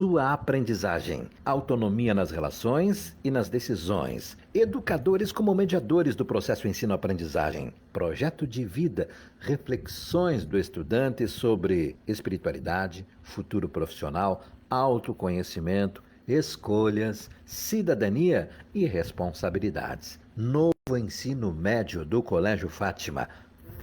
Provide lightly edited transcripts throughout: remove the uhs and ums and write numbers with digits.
Sua aprendizagem, autonomia nas relações e nas decisões. Educadores como mediadores do processo ensino-aprendizagem. Projeto de vida, reflexões do estudante sobre espiritualidade, futuro profissional, autoconhecimento, escolhas, cidadania e responsabilidades. Novo ensino médio do Colégio Fátima,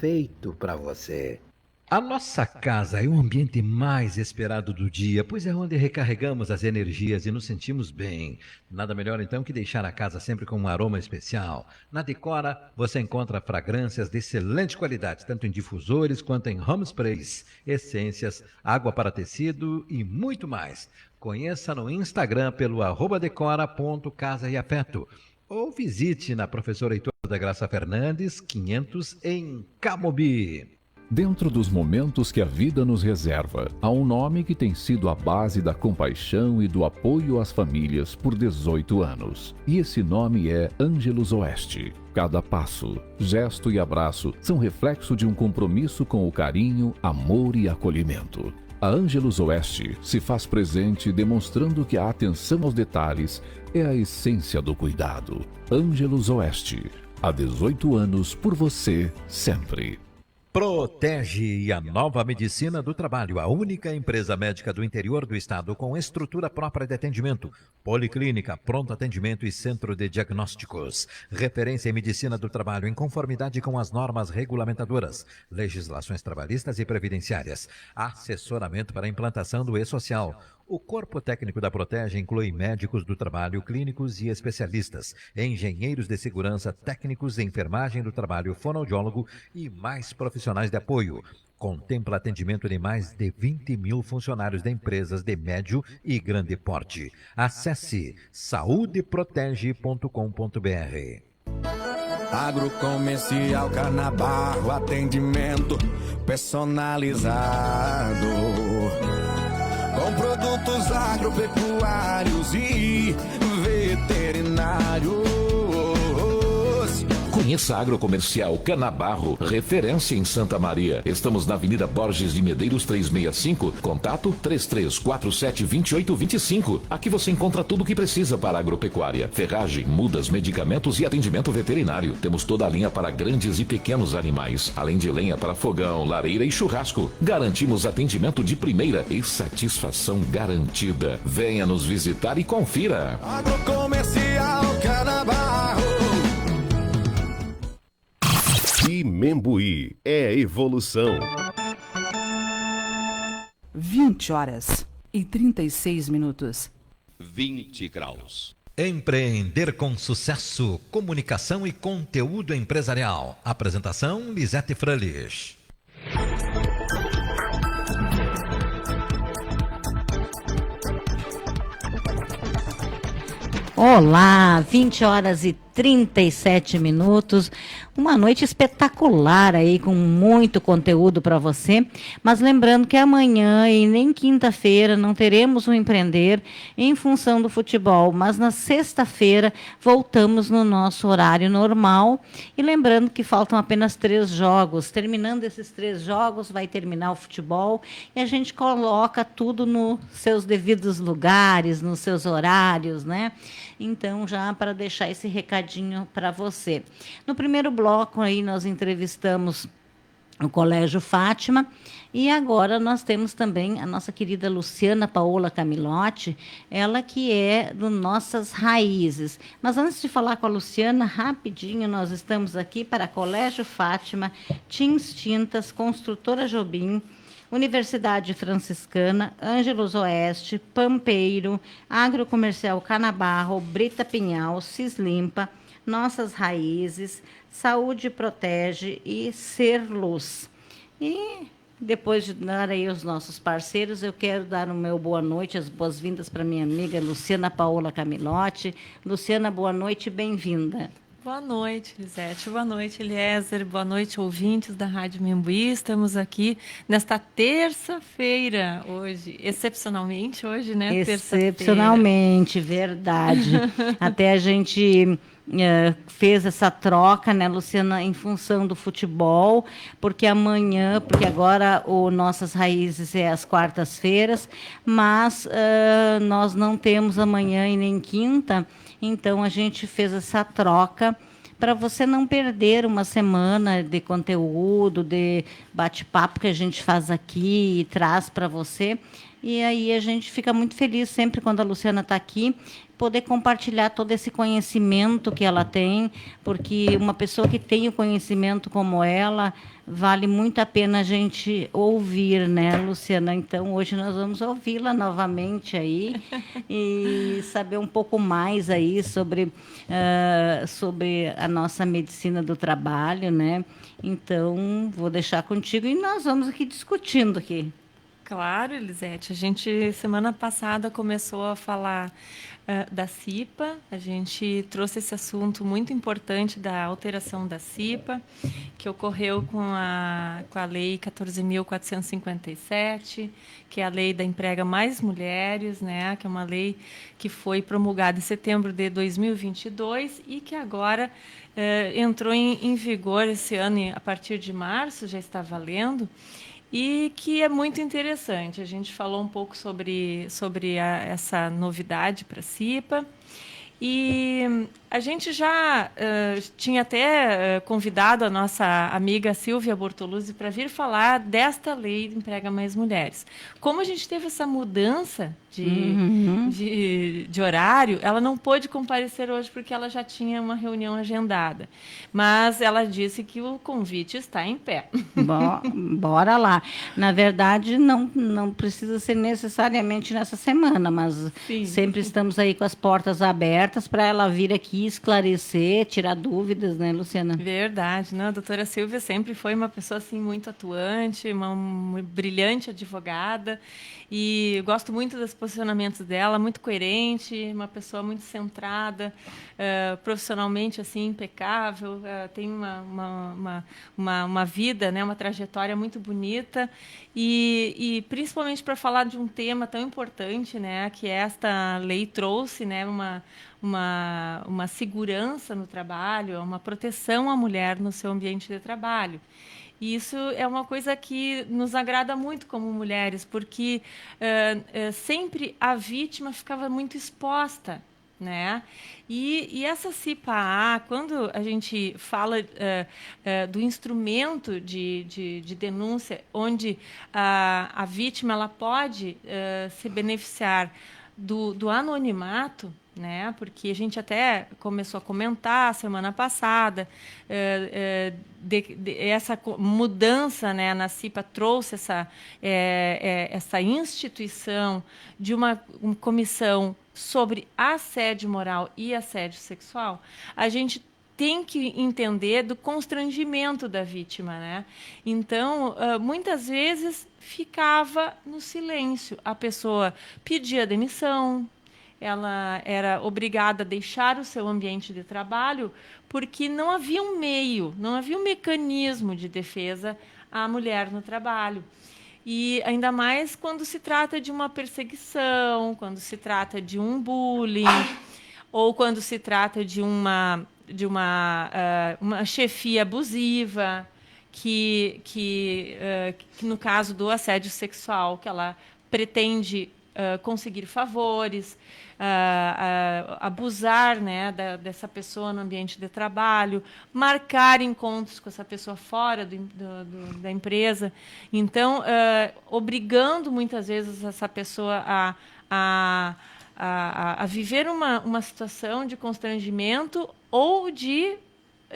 feito para você. A nossa casa é o ambiente mais esperado do dia, pois é onde recarregamos as energias e nos sentimos bem. Nada melhor então que deixar a casa sempre com um aroma especial. Na Decora você encontra fragrâncias de excelente qualidade, tanto em difusores quanto em home sprays, essências, água para tecido e muito mais. Conheça no Instagram pelo @decora.casa e afeto ou visite na Professora Heitor da Graça Fernandes, 500 em Camobi. Dentro dos momentos que a vida nos reserva, há um nome que tem sido a base da compaixão e do apoio às famílias por 18 anos. E esse nome é Ângelus Oeste. Cada passo, gesto e abraço são reflexo de um compromisso com o carinho, amor e acolhimento. A Ângelus Oeste se faz presente demonstrando que a atenção aos detalhes é a essência do cuidado. Ângelus Oeste. Há 18 anos por você, sempre. Protege a Nova Medicina do Trabalho, a única empresa médica do interior do estado com estrutura própria de atendimento, policlínica, pronto atendimento e centro de diagnósticos. Referência em medicina do trabalho em conformidade com as normas regulamentadoras, legislações trabalhistas e previdenciárias. Assessoramento para implantação do e-social. O corpo técnico da Protege inclui médicos do trabalho, clínicos e especialistas, engenheiros de segurança, técnicos de enfermagem do trabalho, fonoaudiólogo e mais profissionais de apoio. Contempla atendimento de mais de 20 mil funcionários de empresas de médio e grande porte. Acesse saudeprotege.com.br. Agrocomercial Canabarro, atendimento personalizado, com produtos agropecuários e veterinários. Conheça a Agrocomercial Canabarro, referência em Santa Maria. Estamos na Avenida Borges de Medeiros 365, contato 33472825. Aqui você encontra tudo o que precisa para a agropecuária: ferragem, mudas, medicamentos e atendimento veterinário. Temos toda a linha para grandes e pequenos animais, além de lenha para fogão, lareira e churrasco. Garantimos atendimento de primeira e satisfação garantida. Venha nos visitar e confira. Agrocomercial Canabarro. Membuí é evolução. 20h36. 20 graus. Empreender com sucesso, comunicação e conteúdo empresarial. Apresentação Lisete Frölich. Olá, 20h37. Uma noite espetacular aí, com muito conteúdo para você. Mas lembrando que amanhã e nem quinta-feira não teremos um Empreender em função do futebol. Mas na sexta-feira voltamos no nosso horário normal. E lembrando que faltam apenas 3 jogos. Terminando esses 3 jogos, vai terminar o futebol. E a gente coloca tudo nos seus devidos lugares, nos seus horários, né? Então, já para deixar esse recadinho para você. No primeiro bloco aí nós entrevistamos o Colégio Fátima e agora nós temos também a nossa querida Luciana Paola Camilotti, ela que é do Nossas Raízes. Mas antes de falar com a Luciana, rapidinho, nós estamos aqui para Colégio Fátima, Tins Tintas, Construtora Jobim, Universidade Franciscana, Ângelus Oeste, Pampeiro, Agrocomercial Canabarro, Brita Pinhal, Cislimpa, Nossas Raízes, Saúde Protege e Ser Luz. E depois de dar aí os nossos parceiros, eu quero dar o meu boa noite, as boas-vindas para minha amiga Luciana Paola Camilotti. Luciana, boa noite e bem-vinda. Boa noite, Lisete. Boa noite, Eliezer. Boa noite, ouvintes da Rádio Membuí. Estamos aqui nesta terça-feira hoje. Excepcionalmente hoje, né? Excepcionalmente, verdade. Até a gente fez essa troca, né, Luciana, em função do futebol, porque agora Nossas Raízes é às quartas-feiras, mas nós não temos amanhã e nem quinta, então a gente fez essa troca para você não perder uma semana de conteúdo, de bate-papo que a gente faz aqui e traz para você. E aí a gente fica muito feliz sempre quando a Luciana está aqui, poder compartilhar todo esse conhecimento que ela tem, porque uma pessoa que tem o conhecimento como ela, vale muito a pena a gente ouvir, né, Luciana? Então, hoje nós vamos ouvi-la novamente aí e saber um pouco mais aí sobre a nossa medicina do trabalho, né? Então, vou deixar contigo e nós vamos aqui discutindo aqui. Claro, Elisete. A gente, semana passada, começou a falar da CIPA. A gente trouxe esse assunto muito importante da alteração da CIPA, que ocorreu com a Lei 14.457, que é a lei da emprega mais mulheres, né? Que é uma lei que foi promulgada em setembro de 2022 e que agora entrou em vigor esse ano, a partir de março, já está valendo. E que é muito interessante. A gente falou um pouco sobre essa novidade para a CIPA. E a gente já tinha até convidado a nossa amiga Silvia Bortoluzzi para vir falar desta lei de emprega mais mulheres. Como a gente teve essa mudança de horário, ela não pôde comparecer hoje porque ela já tinha uma reunião agendada. Mas ela disse que o convite está em pé. Bora lá. Na verdade, não precisa ser necessariamente nessa semana, mas sempre estamos aí com as portas abertas para ela vir aqui esclarecer, tirar dúvidas, né, Luciana? Verdade, né? A doutora Silvia sempre foi uma pessoa assim muito atuante, uma brilhante advogada, e eu gosto muito dos posicionamentos dela, muito coerente, uma pessoa muito centrada, profissionalmente assim impecável, tem uma vida, né, uma trajetória muito bonita, e principalmente para falar de um tema tão importante, né, que esta lei trouxe, né, uma segurança no trabalho, uma proteção à mulher no seu ambiente de trabalho. E isso é uma coisa que nos agrada muito como mulheres, porque sempre a vítima ficava muito exposta, né? E essa CIPA-A, quando a gente fala do instrumento de denúncia, onde a vítima ela pode se beneficiar do anonimato, né? Porque a gente até começou a comentar semana passada, essa mudança, né, na CIPA trouxe essa instituição de uma comissão sobre assédio moral e assédio sexual. A gente tem que entender do constrangimento da vítima, né? Então, muitas vezes ficava no silêncio. A pessoa pedia demissão, ela era obrigada a deixar o seu ambiente de trabalho porque não havia um meio, não havia um mecanismo de defesa à mulher no trabalho. E ainda mais quando se trata de uma perseguição, quando se trata de um bullying, ou quando se trata de uma chefia abusiva, que no caso do assédio sexual, que ela pretende conseguir favores, abusar, né, dessa pessoa no ambiente de trabalho, marcar encontros com essa pessoa fora da empresa. Então, obrigando muitas vezes essa pessoa a viver uma situação de constrangimento ou de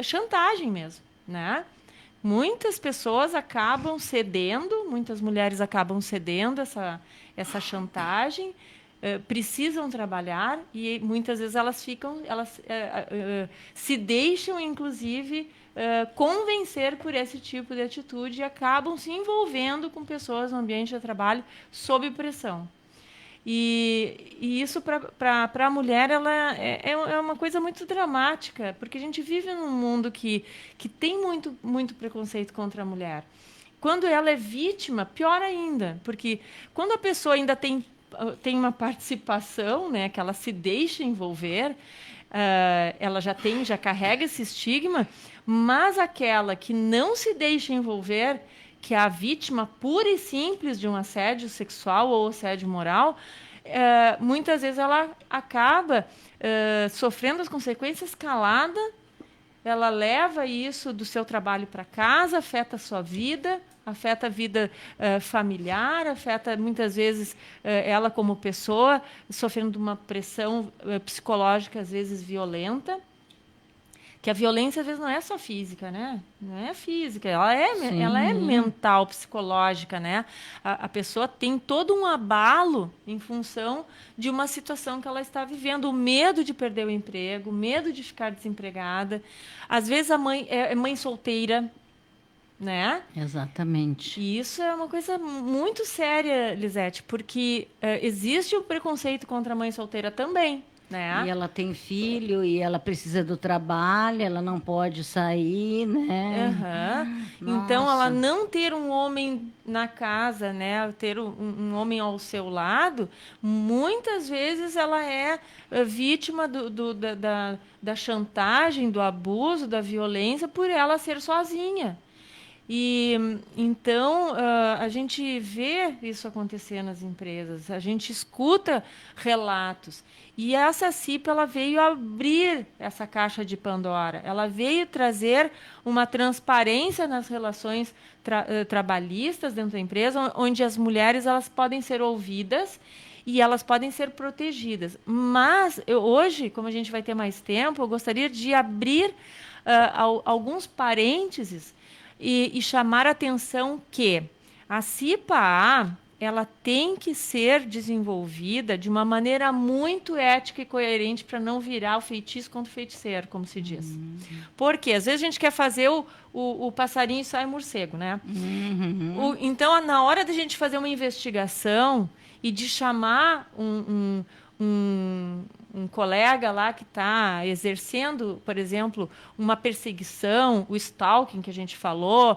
chantagem mesmo, né? Muitas pessoas acabam cedendo, muitas mulheres acabam cedendo essa chantagem, precisam trabalhar e muitas vezes elas se deixam, inclusive, convencer por esse tipo de atitude e acabam se envolvendo com pessoas no ambiente de trabalho sob pressão. E isso, para a mulher, ela é uma coisa muito dramática, porque a gente vive num mundo que tem muito, muito preconceito contra a mulher. Quando ela é vítima, pior ainda, porque quando a pessoa ainda tem uma participação, né, que ela se deixa envolver, ela já carrega esse estigma, mas aquela que não se deixa envolver, que é a vítima pura e simples de um assédio sexual ou assédio moral, muitas vezes ela acaba sofrendo as consequências calada, ela leva isso do seu trabalho para casa, afeta a sua vida, afeta a vida familiar, afeta muitas vezes ela como pessoa, sofrendo uma pressão psicológica, às vezes violenta. Que a violência, às vezes, não é só física, né? Não é física, ela é mental, psicológica, né? A pessoa tem todo um abalo em função de uma situação que ela está vivendo. O medo de perder o emprego, o medo de ficar desempregada. Às vezes, a mãe é mãe solteira, né? Exatamente. E isso é uma coisa muito séria, Lisete, porque existe o preconceito contra a mãe solteira também. Né? E ela tem filho e ela precisa do trabalho, ela não pode sair, né? Então, ela não ter um homem na casa, né? Ter um homem ao seu lado, muitas vezes ela é vítima da chantagem, do abuso, da violência, por ela ser sozinha. E então a gente vê isso acontecer nas empresas, a gente escuta relatos. E essa CIPA ela veio abrir essa caixa de Pandora, ela veio trazer uma transparência nas relações trabalhistas dentro da empresa, onde as mulheres elas podem ser ouvidas e elas podem ser protegidas. Mas hoje, como a gente vai ter mais tempo, eu gostaria de abrir alguns parênteses e chamar a atenção que a CIPA-A ela tem que ser desenvolvida de uma maneira muito ética e coerente para não virar o feitiço contra o feiticeiro, como se diz. Porque às vezes a gente quer fazer o passarinho e sai morcego, né? Então, na hora da gente fazer uma investigação e de chamar um colega lá que está exercendo, por exemplo, uma perseguição, o stalking que a gente falou,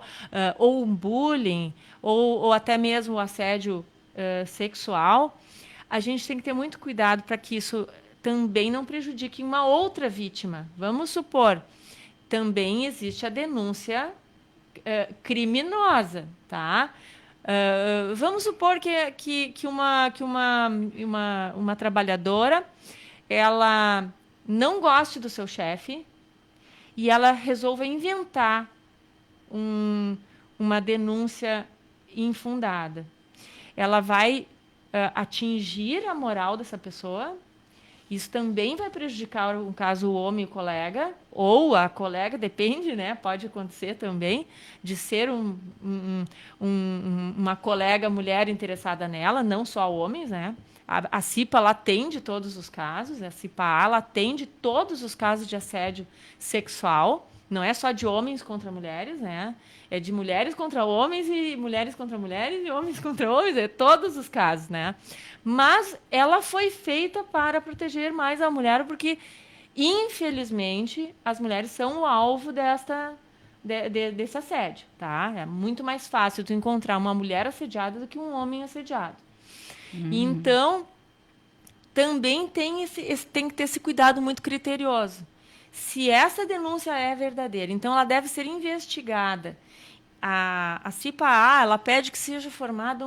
ou um bullying, ou até mesmo o assédio sexual, a gente tem que ter muito cuidado para que isso também não prejudique uma outra vítima. Vamos supor, também existe a denúncia criminosa, tá? Vamos supor que uma trabalhadora ela não goste do seu chefe e ela resolva inventar uma denúncia infundada. Ela vai atingir a moral dessa pessoa. Isso também vai prejudicar, no caso, o homem e o colega, ou a colega, depende, né? Pode acontecer também, de ser uma colega mulher interessada nela, não só homens, né? A CIPA ela atende todos os casos, a CIPA-A ela atende todos os casos de assédio sexual, não é só de homens contra mulheres, né? É de mulheres contra homens e mulheres contra mulheres e homens contra homens, é todos os casos, né? Mas ela foi feita para proteger mais a mulher, porque, infelizmente, as mulheres são o alvo desse assédio, tá? É muito mais fácil tu encontrar uma mulher assediada do que um homem assediado. Então, também tem que ter esse cuidado muito criterioso. Se essa denúncia é verdadeira, então ela deve ser investigada. A CIPA-A ela pede que seja formada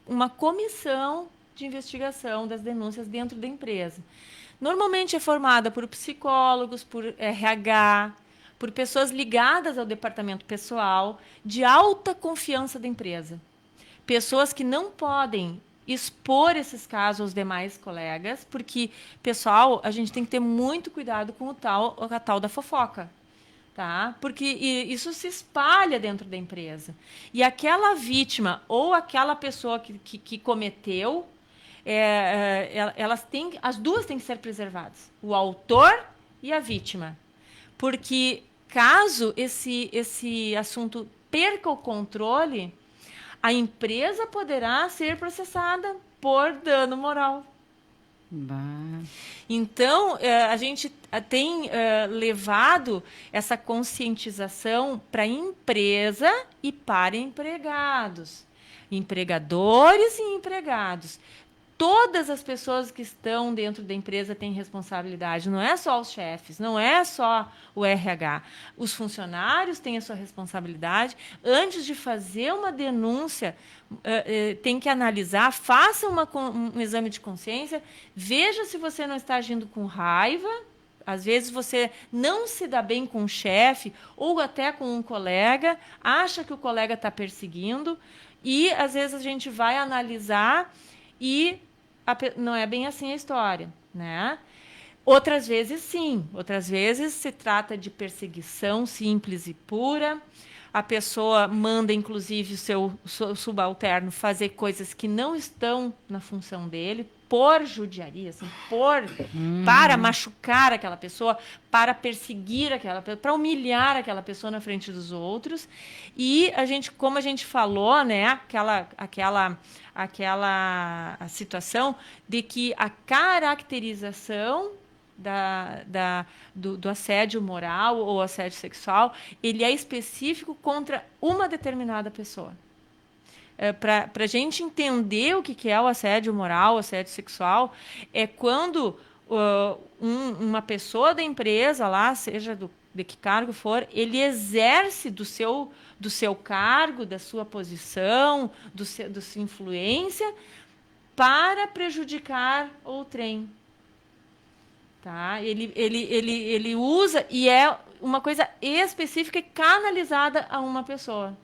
uma comissão de investigação das denúncias dentro da empresa. Normalmente é formada por psicólogos, por RH, por pessoas ligadas ao departamento pessoal, de alta confiança da empresa. Pessoas que não podem expor esses casos aos demais colegas, porque, pessoal, a gente tem que ter muito cuidado com a tal da fofoca. Tá? Porque isso se espalha dentro da empresa. E aquela vítima ou aquela pessoa que cometeu, as duas têm que ser preservadas. O autor e a vítima. Porque caso esse assunto perca o controle, a empresa poderá ser processada por dano moral. Então, a gente tem levado essa conscientização para a empresa e para empregados, empregadores e empregados. todas as pessoas que estão dentro da empresa têm responsabilidade. Não é só os chefes, não é só o RH. Os funcionários têm a sua responsabilidade. Antes de fazer uma denúncia, tem que analisar, faça um exame de consciência, veja se você não está agindo com raiva. Às vezes você não se dá bem com o chefe ou até com um colega, acha que o colega está perseguindo, e às vezes a gente vai analisar e não é bem assim a história, né? Outras vezes, sim. Outras vezes se trata de perseguição simples e pura. A pessoa manda, inclusive, o seu subalterno fazer coisas que não estão na função dele, por judiaria, assim, para machucar aquela pessoa, para perseguir aquela pessoa, para humilhar aquela pessoa na frente dos outros. E como a gente falou, né, aquela situação de que a caracterização do assédio moral ou assédio sexual, ele é específico contra uma determinada pessoa. Para a gente entender o que é o assédio moral, o assédio sexual, é quando uma pessoa da empresa, lá, seja de que cargo for, ele exerce do seu cargo, da sua posição, da sua influência, para prejudicar outrem. Tá? Ele usa, e é uma coisa específica e canalizada a uma pessoa.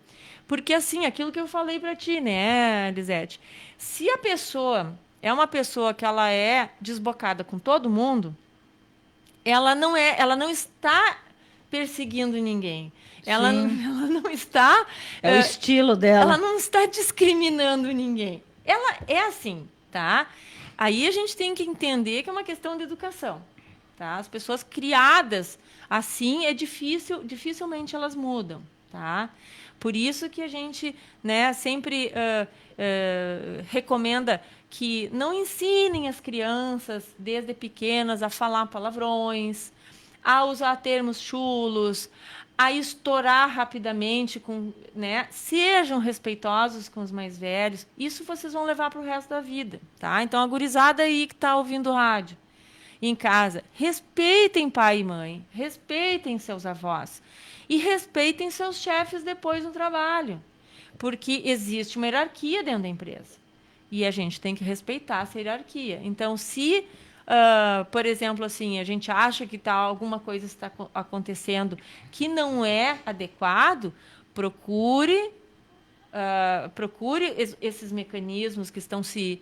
Porque, assim, aquilo que eu falei para ti, né, Lisete? Se a pessoa é uma pessoa que ela é desbocada com todo mundo, ela não está perseguindo ninguém. Ela não está... É o estilo dela. Ela não está discriminando ninguém. Ela é assim, tá? Aí a gente tem que entender que é uma questão de educação. Tá? As pessoas criadas assim, dificilmente elas mudam. Tá? Por isso que a gente, né, sempre recomenda que não ensinem as crianças, desde pequenas, a falar palavrões, a usar termos chulos, a estourar rapidamente, né? Sejam respeitosos com os mais velhos. Isso vocês vão levar para o resto da vida. Tá? Então, a gurizada aí que está ouvindo rádio em casa, respeitem pai e mãe, respeitem seus avós e respeitem seus chefes depois no trabalho, porque existe uma hierarquia dentro da empresa e a gente tem que respeitar essa hierarquia. Então, se, por exemplo, assim, a gente acha que alguma coisa está acontecendo que não é adequado, procure esses mecanismos que estão se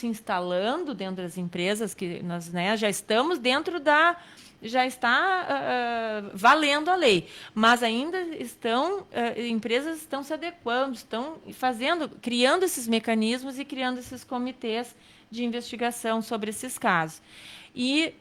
instalando dentro das empresas, que nós, né, já estamos dentro já está valendo a lei, mas ainda empresas estão se adequando, estão criando esses mecanismos e criando esses comitês de investigação sobre esses casos. E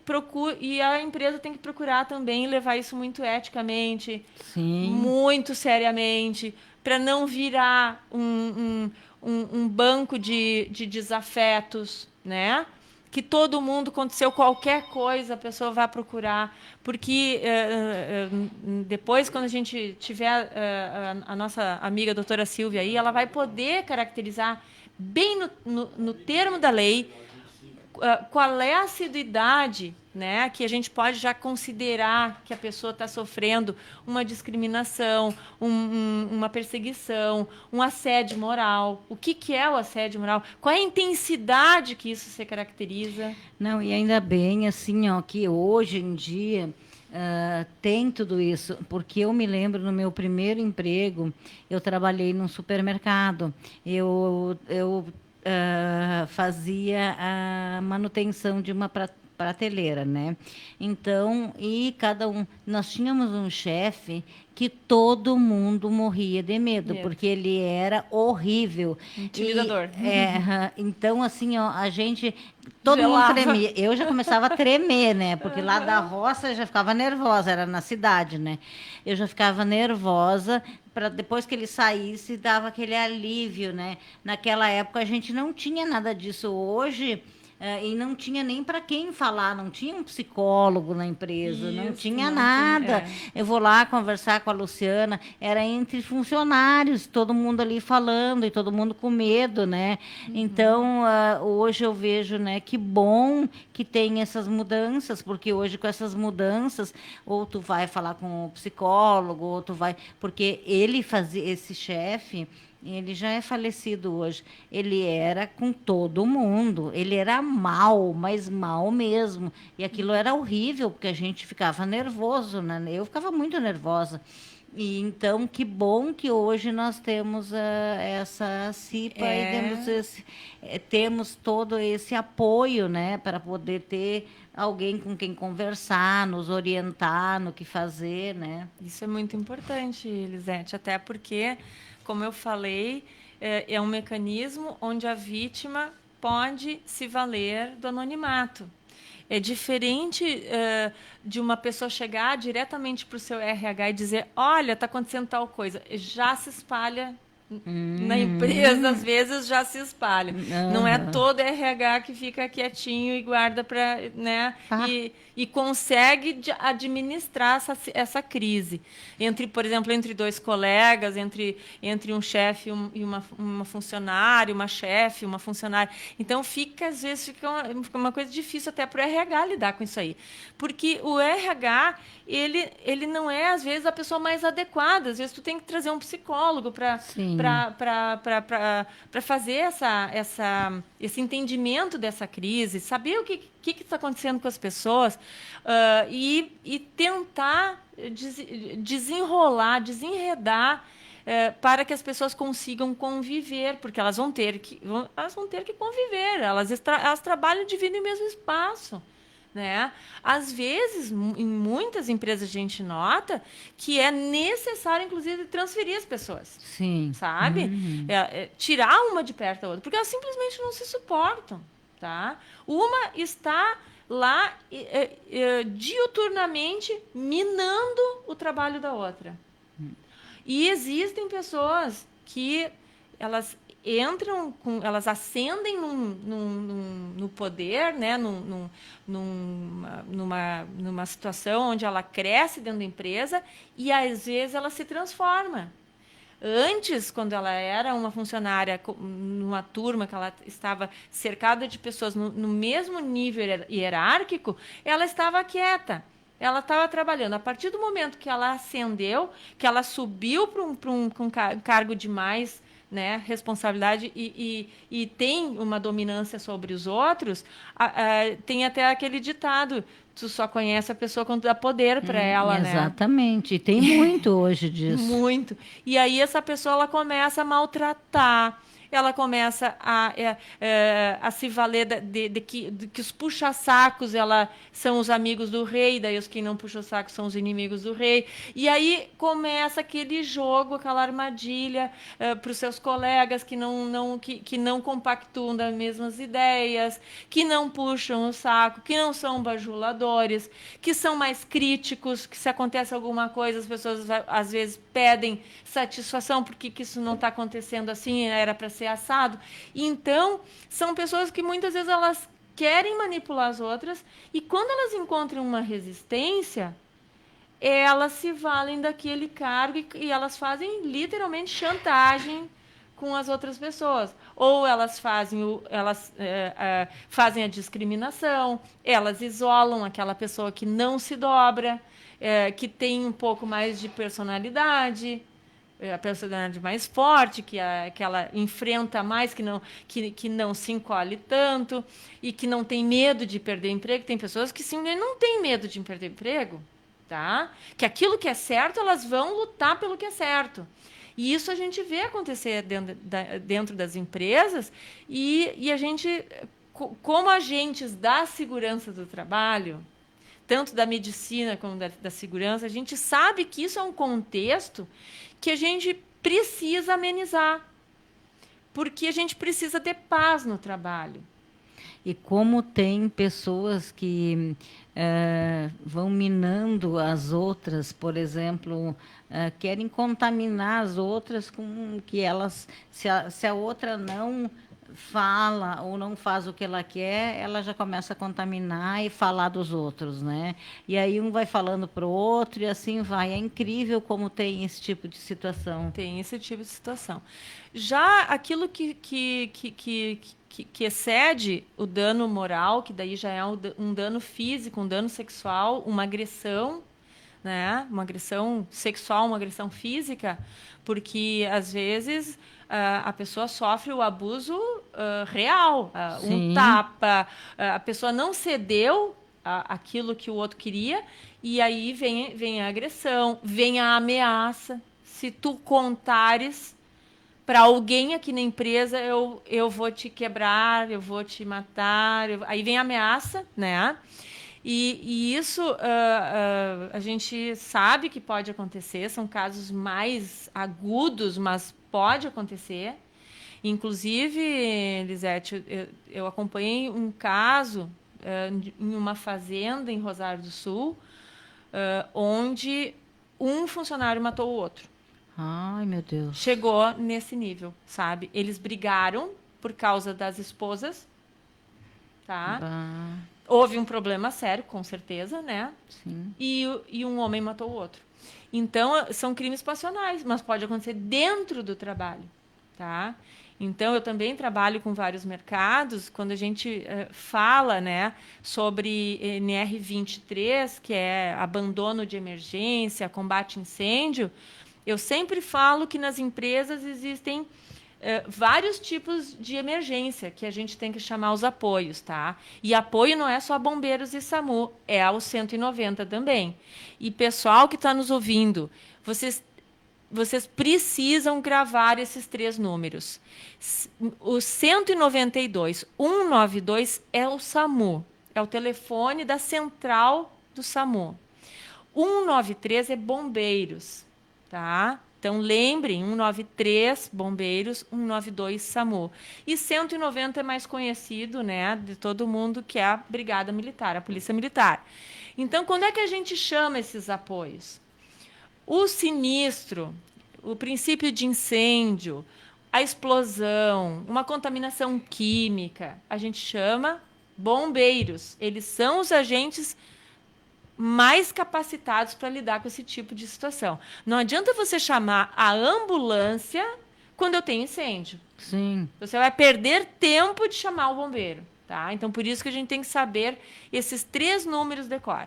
a empresa tem que procurar também levar isso muito eticamente, muito seriamente, para não virar um banco de desafetos, né? Que todo mundo, aconteceu qualquer coisa, a pessoa vai procurar. Porque depois, quando a gente tiver a nossa amiga doutora Silvia aí, ela vai poder caracterizar bem no termo da lei qual é a assiduidade, né, que a gente pode já considerar que a pessoa está sofrendo uma discriminação, uma perseguição, um assédio moral. O que é o assédio moral? Qual é a intensidade que isso se caracteriza? Não, e ainda bem, assim, ó, que hoje em dia tem tudo isso, porque eu me lembro, no meu primeiro emprego, eu trabalhei num supermercado. Eu fazia a manutenção de uma prateleira, né? Então, nós tínhamos um chefe que todo mundo morria de medo, porque ele era horrível. Intimidador. Então, assim, ó, a gente... Todo mundo tremia. Eu já começava a tremer, né? Porque lá da roça eu já ficava nervosa, era na cidade, né? Eu já ficava nervosa, para depois que ele saísse, dava aquele alívio, né? Naquela época a gente não tinha nada disso. Hoje... E não tinha nem para quem falar, não tinha um psicólogo na empresa, não Isso, tinha não nada. tinha, Eu vou lá conversar com a Luciana, era entre funcionários, todo mundo ali falando e todo mundo com medo, né? Então, hoje eu vejo, né, que bom que tem essas mudanças, porque hoje com essas mudanças, ou tu vai falar com o psicólogo, ou tu vai... Porque ele fazia, esse chefe... Ele já é falecido hoje. Ele era com todo mundo. Ele era mal, mas mal mesmo. E aquilo era horrível, porque a gente ficava nervoso, né? Eu ficava muito nervosa. E então, que bom que hoje nós temos essa CIPA e temos todo esse apoio, né, para poder ter alguém com quem conversar, nos orientar no que fazer, né? Isso é muito importante, Elisete, até porque, como eu falei, é um mecanismo onde a vítima pode se valer do anonimato. É diferente de uma pessoa chegar diretamente para o seu RH e dizer, olha, está acontecendo tal coisa. Já se espalha na empresa, às vezes já se espalha. Não é todo RH que fica quietinho e guarda para, né, e consegue administrar essa crise. Por exemplo, entre dois colegas, entre um chefe e uma funcionária, uma chefe, uma funcionária. Então, às vezes, fica uma coisa difícil até para o RH lidar com isso aí. Porque o RH, ele não é, às vezes, a pessoa mais adequada. Às vezes, tu tem que trazer um psicólogo para fazer esse entendimento dessa crise, saber o que está acontecendo com as pessoas e tentar desenredar para que as pessoas consigam conviver, porque elas vão ter que conviver, elas trabalham e dividem o mesmo espaço. Né? Às vezes, em muitas empresas, a gente nota que é necessário, inclusive, transferir as pessoas. Sim. Sabe? Tirar uma de perto da outra, porque elas simplesmente não se suportam. Tá? Uma está lá diuturnamente minando o trabalho da outra. E existem pessoas que elas elas ascendem no poder, né? numa situação onde ela cresce dentro da empresa e, às vezes, ela se transforma. Antes, quando ela era uma funcionária numa turma que ela estava cercada de pessoas no mesmo nível hierárquico, ela estava quieta. Ela estava trabalhando. A partir do momento que ela ascendeu, que ela subiu para um cargo de mais, né, responsabilidade e tem uma dominância sobre os outros, tem até aquele ditado: tu só conhece a pessoa quando dá poder para ela, né? Exatamente. E tem muito hoje disso. Muito. E aí essa pessoa ela começa a maltratar, ela começa a se valer de que os puxa-sacos são os amigos do rei, daí os que não puxam saco são os inimigos do rei. E aí começa aquele jogo, aquela armadilha para os seus colegas que não compactuam das mesmas ideias, que não puxam o saco, que não são bajuladores, que são mais críticos, que se acontece alguma coisa, as pessoas às vezes pedem satisfação porque que isso não está acontecendo assim, era para ser assado. Então, são pessoas que muitas vezes elas querem manipular as outras e quando elas encontram uma resistência, elas se valem daquele cargo e elas fazem literalmente chantagem com as outras pessoas. Ou elas fazem a discriminação, elas isolam aquela pessoa que não se dobra, que tem um pouco mais de personalidade, a personalidade mais forte, que ela enfrenta mais, que não se encolhe tanto e que não tem medo de perder emprego. Tem pessoas que simplesmente não têm medo de perder emprego, tá? Que aquilo que é certo, elas vão lutar pelo que é certo. E isso a gente vê acontecer dentro das empresas e a gente, como agentes da segurança do trabalho, tanto da medicina como da segurança, a gente sabe que isso é um contexto que a gente precisa amenizar, porque a gente precisa ter paz no trabalho. E como tem pessoas que vão minando as outras, por exemplo, querem contaminar as outras com que elas, se a outra não fala ou não faz o que ela quer, ela já começa a contaminar e falar dos outros, né? E aí um vai falando para o outro e assim vai. É incrível como tem esse tipo de situação. Tem esse tipo de situação. Já aquilo que excede o dano moral, que daí já é um dano físico, um dano sexual, uma agressão, né? Uma agressão sexual, uma agressão física, porque às vezes a pessoa sofre o abuso real, um tapa, a pessoa não cedeu aquilo que o outro queria, e aí vem a agressão, vem a ameaça. Se tu contares para alguém aqui na empresa, eu vou te quebrar, eu vou te matar. Aí vem a ameaça, né? E isso a gente sabe que pode acontecer, são casos mais agudos, mas pode acontecer. Inclusive, Lisete, eu acompanhei um caso em uma fazenda em Rosário do Sul, onde um funcionário matou o outro. Ai, meu Deus. Chegou nesse nível, sabe? Eles brigaram por causa das esposas, tá? Houve um problema sério, com certeza, né? Sim. E um homem matou o outro. Então, são crimes passionais, mas pode acontecer dentro do trabalho, tá? Então, eu também trabalho com vários mercados. Quando a gente fala, né, sobre NR23, que é abandono de emergência, combate a incêndio, eu sempre falo que nas empresas existem vários tipos de emergência que a gente tem que chamar os apoios, tá? E apoio não é só bombeiros e SAMU, é o 190 também. E pessoal que está nos ouvindo, vocês precisam gravar esses 3 números. O 192, 192 é o SAMU, é o telefone da central do SAMU. 193 é bombeiros, tá? Então, lembrem, 193, bombeiros, 192, SAMU. E 190 é mais conhecido, né, de todo mundo, que é a Brigada Militar, a Polícia Militar. Então, quando é que a gente chama esses apoios? O sinistro, o princípio de incêndio, a explosão, uma contaminação química, a gente chama bombeiros. Eles são os agentes mais capacitados para lidar com esse tipo de situação. Não adianta você chamar a ambulância quando eu tenho incêndio. Sim. Você vai perder tempo de chamar o bombeiro, tá? Então, por isso que a gente tem que saber esses 3 números de cor.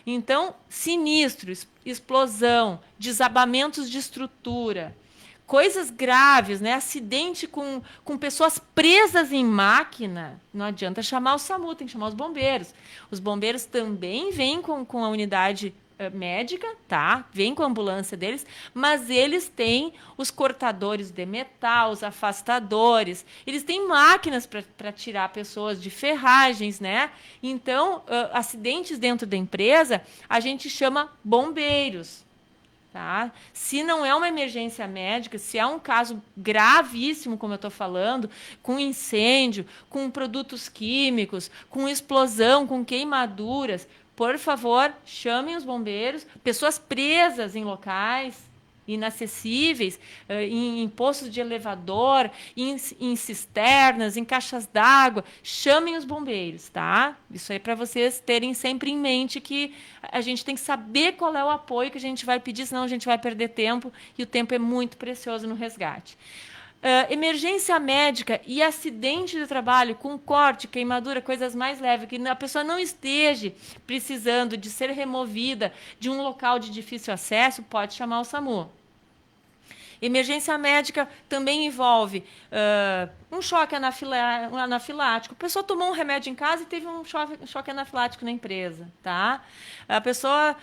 Então, sinistro, explosão, desabamentos de estrutura, coisas graves, né? Acidente com pessoas presas em máquina, não adianta chamar o SAMU, tem que chamar os bombeiros. Os bombeiros também vêm com a unidade médica, tá? Vêm com a ambulância deles, mas eles têm os cortadores de metal, os afastadores, eles têm máquinas para tirar pessoas de ferragens, né? Então, acidentes dentro da empresa, a gente chama bombeiros. Tá? Se não é uma emergência médica, se é um caso gravíssimo, como eu estou falando, com incêndio, com produtos químicos, com explosão, com queimaduras, por favor, chamem os bombeiros, pessoas presas em locais inacessíveis, em postos de elevador, em cisternas, em caixas d'água, chamem os bombeiros, tá? Isso aí para vocês terem sempre em mente que a gente tem que saber qual é o apoio que a gente vai pedir, senão a gente vai perder tempo, e o tempo é muito precioso no resgate. Emergência médica e acidente de trabalho com corte, queimadura, coisas mais leves, que a pessoa não esteja precisando de ser removida de um local de difícil acesso, pode chamar o SAMU. Emergência médica também envolve um choque anafilático. A pessoa tomou um remédio em casa e teve um choque anafilático na empresa. Tá? A pessoa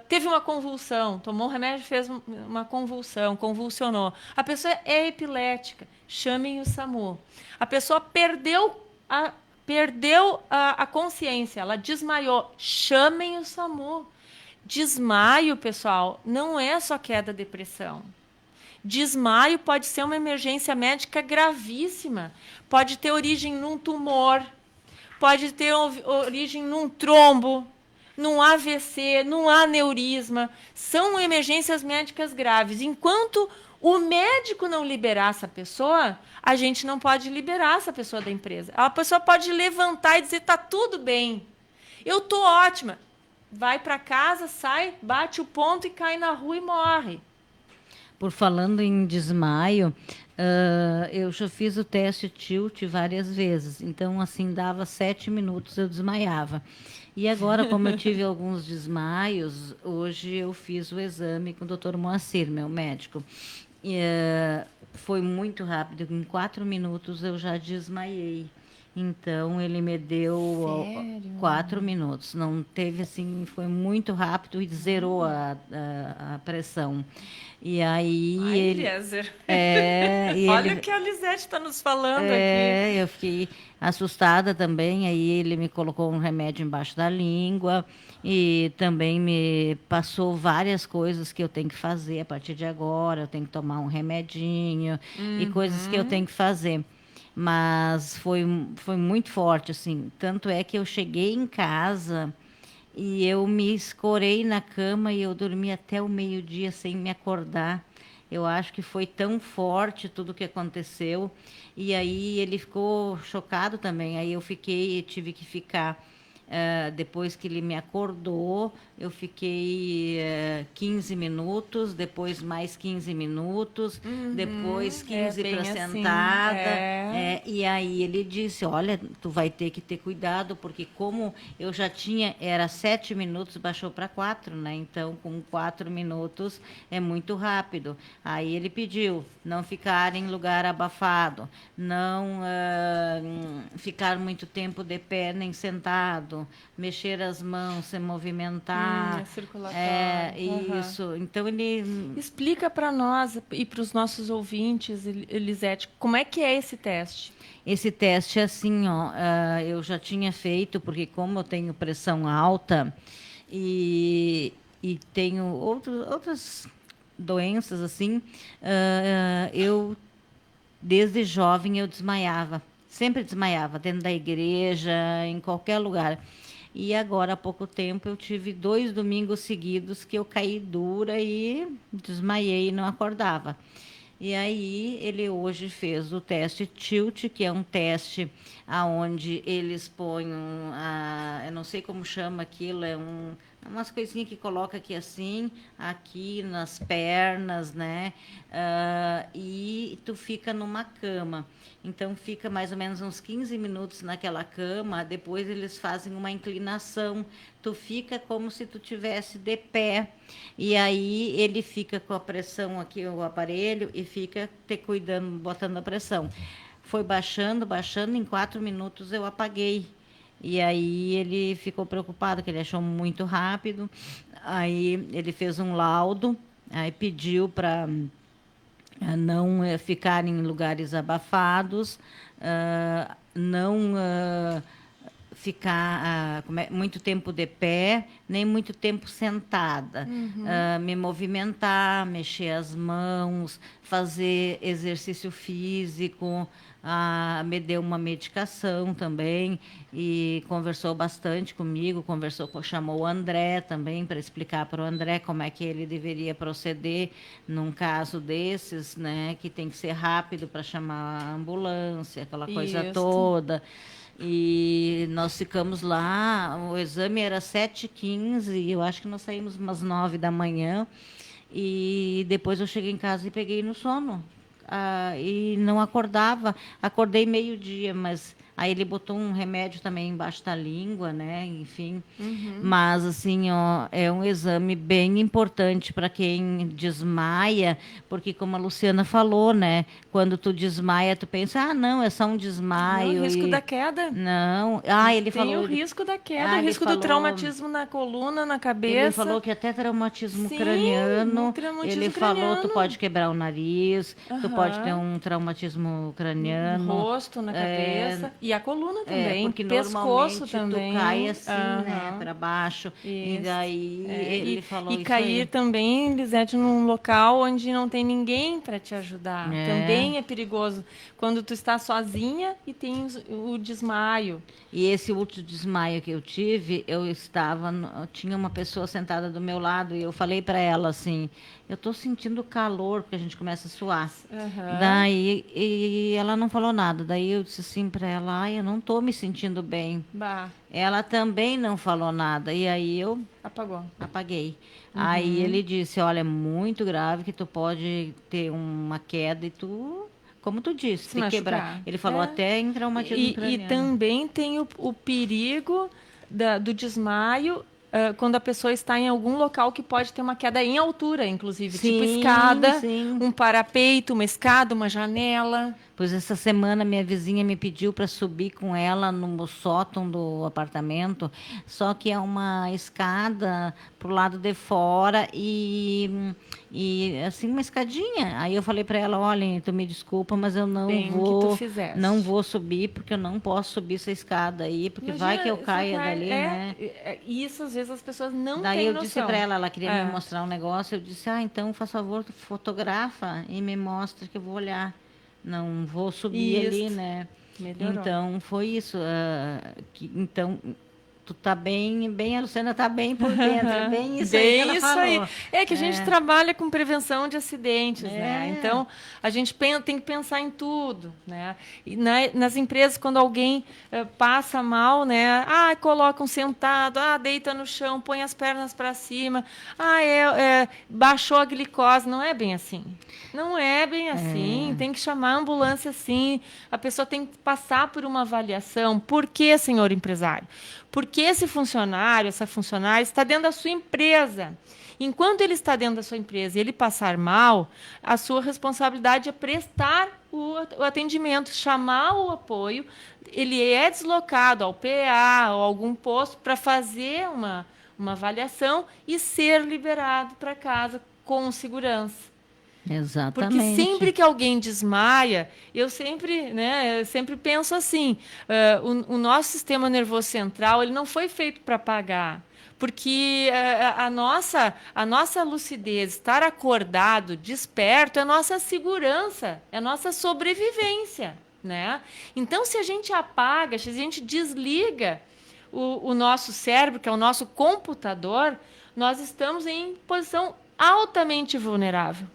teve uma convulsão, tomou um remédio e fez uma convulsão, convulsionou. A pessoa é epilética, chamem o SAMU. A pessoa perdeu a consciência, ela desmaiou, chamem o SAMU. Desmaio, pessoal, não é só queda, depressão. Desmaio pode ser uma emergência médica gravíssima. Pode ter origem num tumor, pode ter origem num trombo, num AVC, num aneurisma. São emergências médicas graves. Enquanto o médico não liberar essa pessoa, a gente não pode liberar essa pessoa da empresa. A pessoa pode levantar e dizer, tá tudo bem, eu tô ótima. Vai para casa, sai, bate o ponto e cai na rua e morre. Por falando em desmaio, eu já fiz o teste tilt várias vezes. Então, assim, dava 7 minutos, eu desmaiava. E agora, como eu tive alguns desmaios, hoje eu fiz o exame com o Dr. Moacir, meu médico. E, foi muito rápido, em 4 minutos eu já desmaiei. Então, ele me deu 4 minutos. Não teve, assim, foi muito rápido e zerou a pressão. E aí Eliezer. Olha o que a Lisete está nos falando aqui. Eu fiquei assustada também. Aí ele me colocou um remédio embaixo da língua e também me passou várias coisas que eu tenho que fazer a partir de agora. Eu tenho que tomar um remedinho e coisas que eu tenho que fazer. Mas foi muito forte, assim. Tanto é que eu cheguei em casa e eu me escorei na cama e eu dormi até o meio-dia sem me acordar. Eu acho que foi tão forte tudo o que aconteceu. E aí ele ficou chocado também. Aí eu tive que ficar... depois que ele me acordou, eu fiquei 15 minutos, depois mais 15 minutos, depois 15 para sentada. E aí ele disse, olha, tu vai ter que ter cuidado, porque como eu já tinha, era 7 minutos, baixou para 4, né? Então, com 4 minutos é muito rápido. Aí ele pediu não ficar em lugar abafado, não ficar muito tempo de pé nem sentado, mexer as mãos, se movimentar. Circulatório. Isso. Então ele explica para nós e para os nossos ouvintes, Elisete, como é que é esse teste? Esse teste é assim, eu já tinha feito, porque como eu tenho pressão alta e tenho outras doenças assim, eu desde jovem eu desmaiava. Sempre desmaiava, dentro da igreja, em qualquer lugar. E agora, há pouco tempo, eu tive 2 domingos seguidos que eu caí dura e desmaiei e não acordava. E aí, ele hoje fez o teste tilt, que é um teste onde eles põem, eu não sei como chama aquilo, umas coisinhas que coloca aqui assim, aqui nas pernas, né? E tu fica numa cama. Então, fica mais ou menos uns 15 minutos naquela cama, depois eles fazem uma inclinação, tu fica como se tu tivesse de pé, e aí ele fica com a pressão aqui, o aparelho, e fica te cuidando, botando a pressão. Foi baixando, em 4 minutos eu apaguei. E aí ele ficou preocupado, que ele achou muito rápido. Aí ele fez um laudo, aí pediu para não ficar em lugares abafados, não ficar muito tempo de pé, nem muito tempo sentada. Me movimentar, mexer as mãos, fazer exercício físico. Me deu uma medicação também e conversou bastante comigo, chamou o André também para explicar para o André como é que ele deveria proceder num caso desses, né, que tem que ser rápido para chamar a ambulância, aquela coisa toda. E nós ficamos lá, o exame era 7h15, eu acho que nós saímos umas 9 da manhã, e depois eu cheguei em casa e peguei no sono. E não acordava, acordei meio-dia, mas aí ele botou um remédio também embaixo da língua, né? Enfim, mas assim, é um exame bem importante para quem desmaia, porque como a Luciana falou, né? Quando tu desmaia, tu pensa, não, é só um desmaio. Não, o risco da queda. Não, ele tem falou... o risco da queda, o risco do traumatismo na coluna, na cabeça. Ele falou que até traumatismo craniano. Ele falou, tu pode quebrar o nariz, tu pode ter um traumatismo craniano. No rosto, na cabeça. E a coluna também, porque pescoço normalmente também. tu cai assim, Aham. né, para baixo. E Isso. daí ele falou E isso cair aí. também, Lisete, num local onde não tem ninguém para te ajudar. É. Também é perigoso. Quando tu está sozinha e tem o desmaio. E esse último desmaio que eu tive, eu tinha uma pessoa sentada do meu lado e eu falei para ela assim, eu estou sentindo calor, porque a gente começa a suar. Aham. Daí e ela não falou nada. Daí eu disse assim para ela, ai, eu não estou me sentindo bem. Bah, Ela também não falou nada. E aí eu apagou. apaguei. Aí ele disse, olha, é muito grave que tu pode ter uma queda e como tu disse, Se te quebrar. machucar. Ele falou É. até em traumatismo E craniano. também tem o perigo do desmaio quando a pessoa está em algum local que pode ter uma queda em altura, inclusive. Tipo Sim, escada, sim. um parapeito, uma escada, uma janela. Pois essa semana minha vizinha me pediu para subir com ela no sótão do apartamento, só que é uma escada pro lado de fora e assim uma escadinha. Aí eu falei para ela, olha, tu me desculpa, mas eu não Bem que tu vou fizeste. não vou subir porque eu não posso subir essa escada aí, porque vai Imagina, que eu você caia cai- dali, né? Isso às vezes as pessoas não Daí têm eu noção. disse para ela, ela queria É. me mostrar um negócio, eu disse, então, faz favor, tu fotografa e me mostra que eu vou olhar. Não vou subir ali, Isso. né? Melhorou. Então, foi isso. Então, tu tá bem, a Luciana tá bem por dentro, é bem isso aí que Bem ela isso falou. aí. É que a gente trabalha com prevenção de acidentes, né? É. Então, a gente tem que pensar em tudo, né? E nas empresas, quando alguém passa mal, né? Colocam sentado, deita no chão, põe as pernas para cima, baixou a glicose. Não é bem assim. Não é bem assim. Tem que chamar a ambulância sim. A pessoa tem que passar por uma avaliação. Por quê, senhor empresário? Porque esse funcionário, essa funcionária está dentro da sua empresa. Enquanto ele está dentro da sua empresa e ele passar mal, a sua responsabilidade é prestar o atendimento, chamar o apoio. Ele é deslocado ao PA ou algum posto para fazer uma avaliação e ser liberado para casa com segurança. Exatamente. Porque sempre que alguém desmaia, eu sempre penso assim, o nosso sistema nervoso central ele não foi feito para apagar. Porque a nossa lucidez, estar acordado, desperto, é a nossa segurança, é a nossa sobrevivência. Né? Então, se a gente apaga, se a gente desliga o nosso cérebro, que é o nosso computador, nós estamos em posição altamente vulnerável.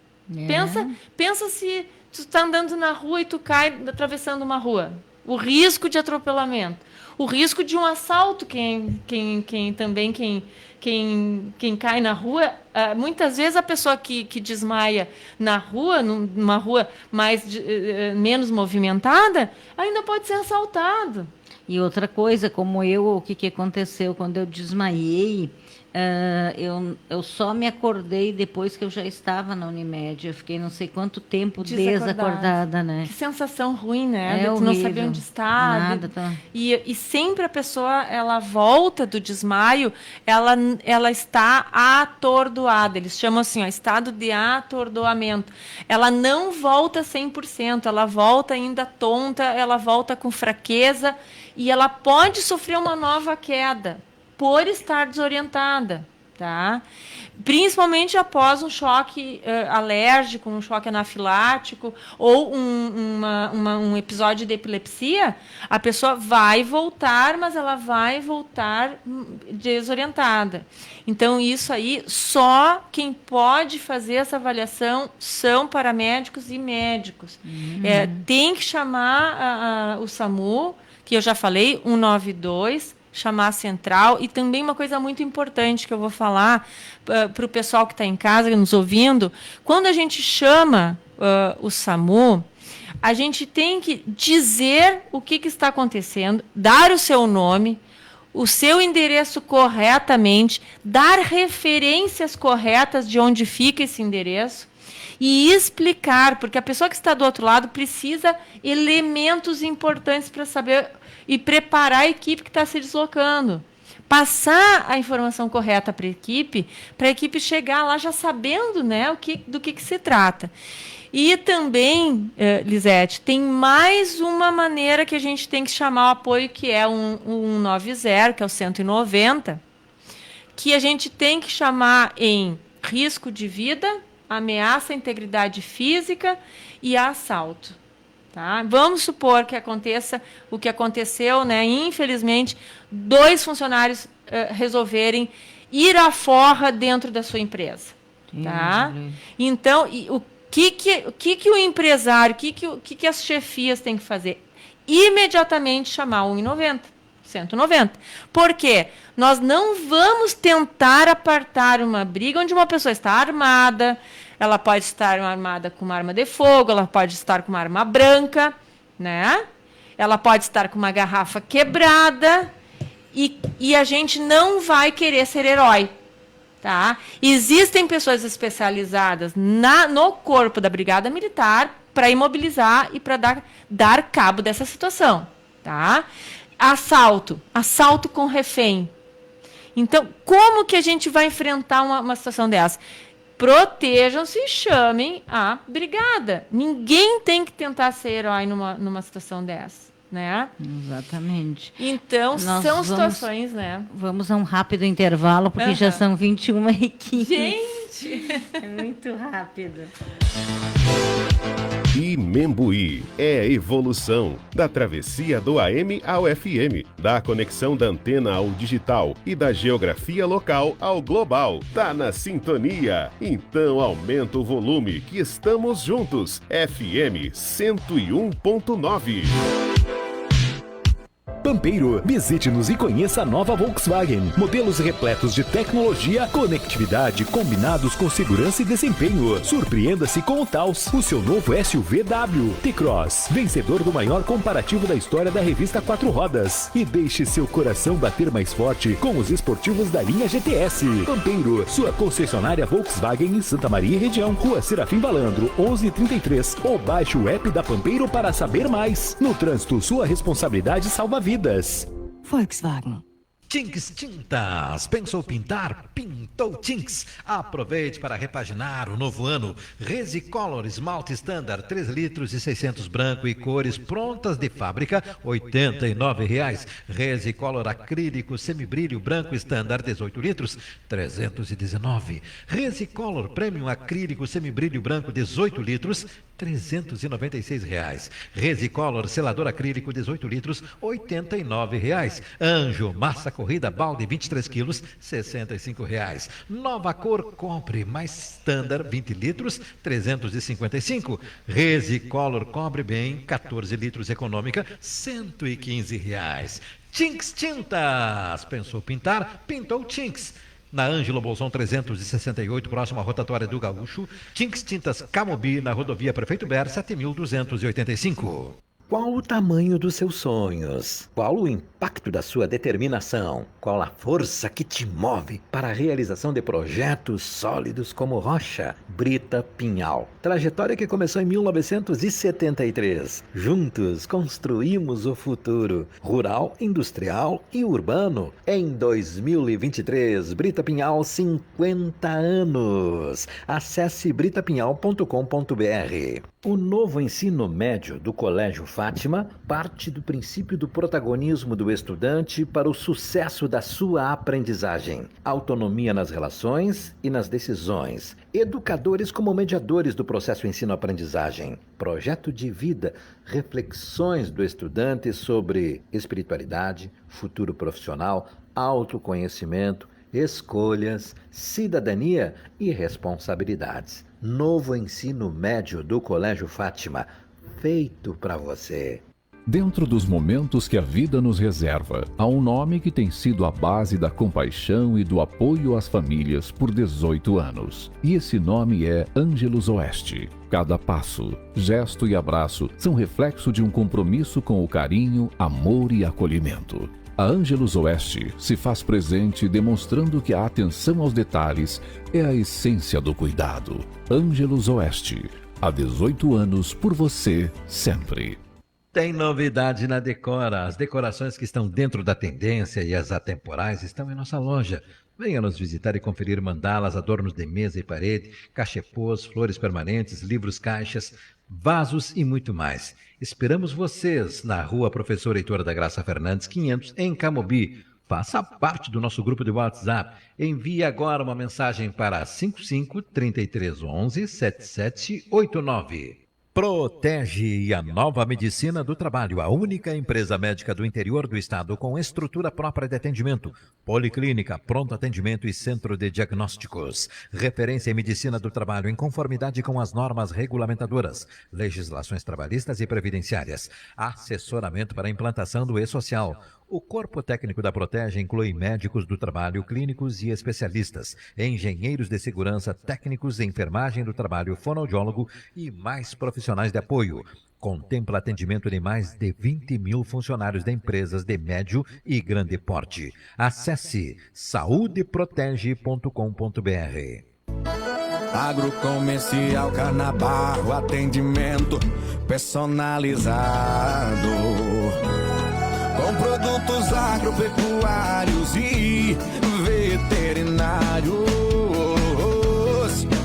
Pensa se tu está andando na rua e tu cai atravessando uma rua. O risco de atropelamento. O risco de um assalto, quem cai na rua, muitas vezes a pessoa que desmaia na rua, numa rua menos movimentada, ainda pode ser assaltado. E outra coisa, como o que aconteceu quando eu desmaiei, eu só me acordei depois que eu já estava na Unimed. Eu fiquei não sei quanto tempo desacordada, né? Que sensação ruim, né? É Tu não horrível. sabia onde está. Nada, tá. E sempre a pessoa, ela volta do desmaio, ela está atordoada. Eles chamam assim, estado de atordoamento. Ela não volta 100%, ela volta ainda tonta, ela volta com fraqueza e ela pode sofrer uma nova queda por estar desorientada, tá? Principalmente após um choque alérgico, um choque anafilático ou um episódio de epilepsia, a pessoa vai voltar, mas ela vai voltar desorientada. Então, isso aí, só quem pode fazer essa avaliação são paramédicos e médicos. Tem que chamar o SAMU, que eu já falei, 192, chamar a central. E também uma coisa muito importante que eu vou falar para o pessoal que está em casa, nos ouvindo, quando a gente chama o SAMU, a gente tem que dizer o que está acontecendo, dar o seu nome, o seu endereço corretamente, dar referências corretas de onde fica esse endereço e explicar, porque a pessoa que está do outro lado precisa elementos importantes para saber e preparar a equipe que está se deslocando. Passar a informação correta para a equipe chegar lá já sabendo, né, do que se trata. E também, Lisete, tem mais uma maneira que a gente tem que chamar o apoio, que é o 190, que é o 190, que a gente tem que chamar em risco de vida, ameaça à integridade física e assalto. Tá? Vamos supor que aconteça o que aconteceu, né? Infelizmente, 2 funcionários resolverem ir à forra dentro da sua empresa. Tá? Então, o que o empresário, o que as chefias têm que fazer? Imediatamente chamar o 190. Por quê? Nós não vamos tentar apartar uma briga onde uma pessoa está armada, ela pode estar armada com uma arma de fogo, ela pode estar com uma arma branca, né? Ela pode estar com uma garrafa quebrada e a gente não vai querer ser herói. Tá? Existem pessoas especializadas no corpo da Brigada Militar para imobilizar e para dar cabo dessa situação. Tá? Assalto com refém. Então, como que a gente vai enfrentar uma situação dessa? Protejam-se e chamem a brigada. Ninguém tem que tentar ser herói numa situação dessa. Né? Exatamente. Então, são situações, né? Vamos a um rápido intervalo, porque já são 21h15. Gente! É muito rápido. Imembuí é a evolução da travessia do AM ao FM, da conexão da antena ao digital e da geografia local ao global. Tá na sintonia? Então aumenta o volume que estamos juntos. FM 101.9. Pampeiro, visite-nos e conheça a nova Volkswagen. Modelos repletos de tecnologia, conectividade, combinados com segurança e desempenho. Surpreenda-se com o Taos, o seu novo SUV W. T-Cross, vencedor do maior comparativo da história da revista 4 Rodas. E deixe seu coração bater mais forte com os esportivos da linha GTS. Pampeiro, sua concessionária Volkswagen em Santa Maria e região. Rua Serafim Balandro, 1133. Ou baixe o app da Pampeiro para saber mais. No trânsito, sua responsabilidade salva vidas. Volkswagen. Tinks Tintas. Pensou pintar? Pintou Tinks. Aproveite para repaginar o novo ano. Resicolor Esmalte Standard 3 litros e 600 branco e cores prontas de fábrica, R$ 89,00. Resicolor Acrílico Semibrilho Branco Standard 18 litros, R$ 319,00. Resicolor Premium Acrílico Semibrilho Branco 18 litros, R$ 396,00. Resicolor Selador Acrílico 18 litros, R$ 89,00. Anjo Massa Corrida Balde 23 quilos, R$ 65,00. Nova Cor Cobre mais Standard 20 litros, R$ 355,00. Resicolor Cobre Bem 14 litros econômica, R$ 115,00. Tinks Tintas. Pensou pintar? Pintou Tinks. Na Ângelo Bolson 368, próximo à rotatória do Gaúcho. Tinks Tintas Camobi, na rodovia Prefeito Ber, 7.285. Qual o tamanho dos seus sonhos? Qual o impacto da sua determinação? Qual a força que te move para a realização de projetos sólidos como rocha? Brita Pinhal. Trajetória que começou em 1973. Juntos construímos o futuro, rural, industrial e urbano. Em 2023, Brita Pinhal, 50 anos. Acesse britapinhal.com.br. O novo ensino médio do Colégio Fátima parte do princípio do protagonismo do estudante para o sucesso da sua aprendizagem. Autonomia nas relações e nas decisões. Educadores como mediadores do processo ensino-aprendizagem. Projeto de vida. Reflexões do estudante sobre espiritualidade, futuro profissional, autoconhecimento, escolhas, cidadania e responsabilidades. Novo ensino médio do Colégio Fátima, feito para você. Dentro dos momentos que a vida nos reserva, há um nome que tem sido a base da compaixão e do apoio às famílias por 18 anos. E esse nome é Ângelus Oeste. Cada passo, gesto e abraço são reflexo de um compromisso com o carinho, amor e acolhimento. A Ângelus Oeste se faz presente demonstrando que a atenção aos detalhes é a essência do cuidado. Ângelus Oeste, há 18 anos por você, sempre. Tem novidade na Decora. As decorações que estão dentro da tendência e as atemporais estão em nossa loja. Venha nos visitar e conferir mandalas, adornos de mesa e parede, cachepôs, flores permanentes, livros, caixas, vasos e muito mais. Esperamos vocês na Rua Professor Heitor da Graça Fernandes, 500, em Camobi. Faça parte do nosso grupo de WhatsApp. Envie agora uma mensagem para 55 3311 7789. Protege a Nova Medicina do Trabalho, a única empresa médica do interior do estado com estrutura própria de atendimento, policlínica, pronto atendimento e centro de diagnósticos. Referência em medicina do trabalho em conformidade com as normas regulamentadoras, legislações trabalhistas e previdenciárias. Assessoramento para implantação do e-social. O corpo técnico da Protege inclui médicos do trabalho, clínicos e especialistas, engenheiros de segurança, técnicos de enfermagem do trabalho, fonoaudiólogo e mais profissionais de apoio. Contempla atendimento de mais de 20 mil funcionários de empresas de médio e grande porte. Acesse saudeprotege.com.br. Agrocomercial Canabarro, atendimento personalizado, com produtos agropecuários e veterinários.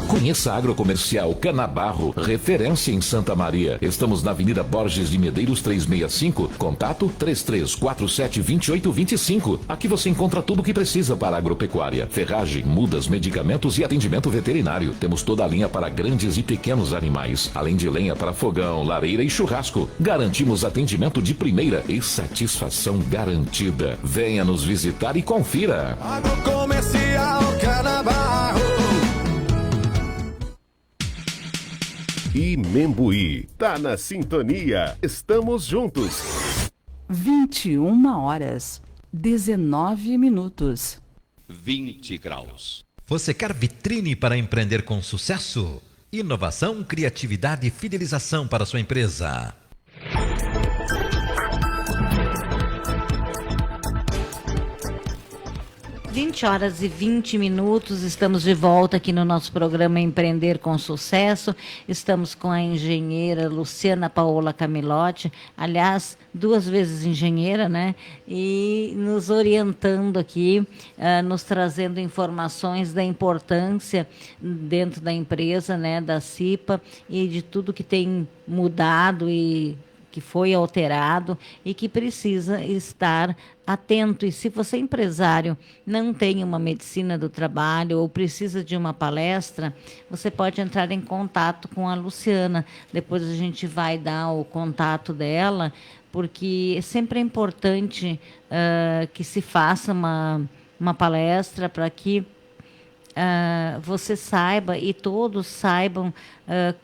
Conheça a Agrocomercial Canabarro, referência em Santa Maria. Estamos na Avenida Borges de Medeiros 365, contato 33472825. Aqui você encontra tudo o que precisa para a agropecuária: ferragem, mudas, medicamentos e atendimento veterinário. Temos toda a linha para grandes e pequenos animais, além de lenha para fogão, lareira e churrasco. Garantimos atendimento de primeira e satisfação garantida. Venha nos visitar e confira. Agrocomercial Canabarro. E Membuí, tá na sintonia. Estamos juntos. 21h19. 20 graus. Você quer vitrine para empreender com sucesso? Inovação, criatividade e fidelização para sua empresa. Vinte horas e 20 minutos, estamos de volta aqui no nosso programa Empreender com Sucesso. Estamos com a engenheira Luciana Paola Camilotti, aliás, 2 vezes engenheira, né? E nos orientando aqui, nos trazendo informações da importância dentro da empresa, né, da CIPA, e de tudo que tem mudado e que foi alterado e que precisa estar atento. E se você, empresário, não tem uma medicina do trabalho ou precisa de uma palestra, você pode entrar em contato com a Luciana. Depois a gente vai dar o contato dela, porque sempre é importante que se faça uma palestra para que você saiba e todos saibam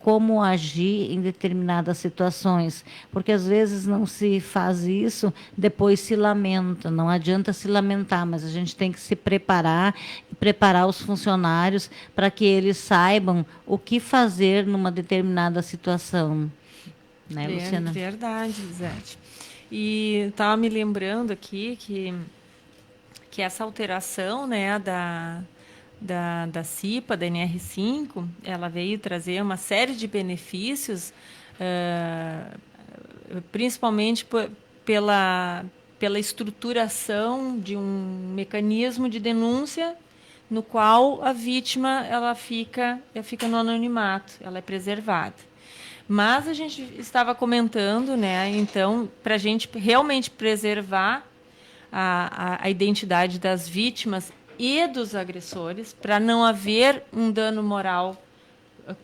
como agir em determinadas situações, porque às vezes não se faz isso, depois se lamenta. Não adianta se lamentar, mas a gente tem que se preparar e preparar os funcionários para que eles saibam o que fazer numa determinada situação, né, Luciana? Verdade, Lisete. E estava me lembrando aqui que essa alteração, né, da CIPA, da NR5, ela veio trazer uma série de benefícios, principalmente pela estruturação de um mecanismo de denúncia no qual a vítima ela fica no anonimato, ela é preservada. Mas a gente estava comentando, né, então, para a gente realmente preservar a identidade das vítimas e dos agressores, para não haver um dano moral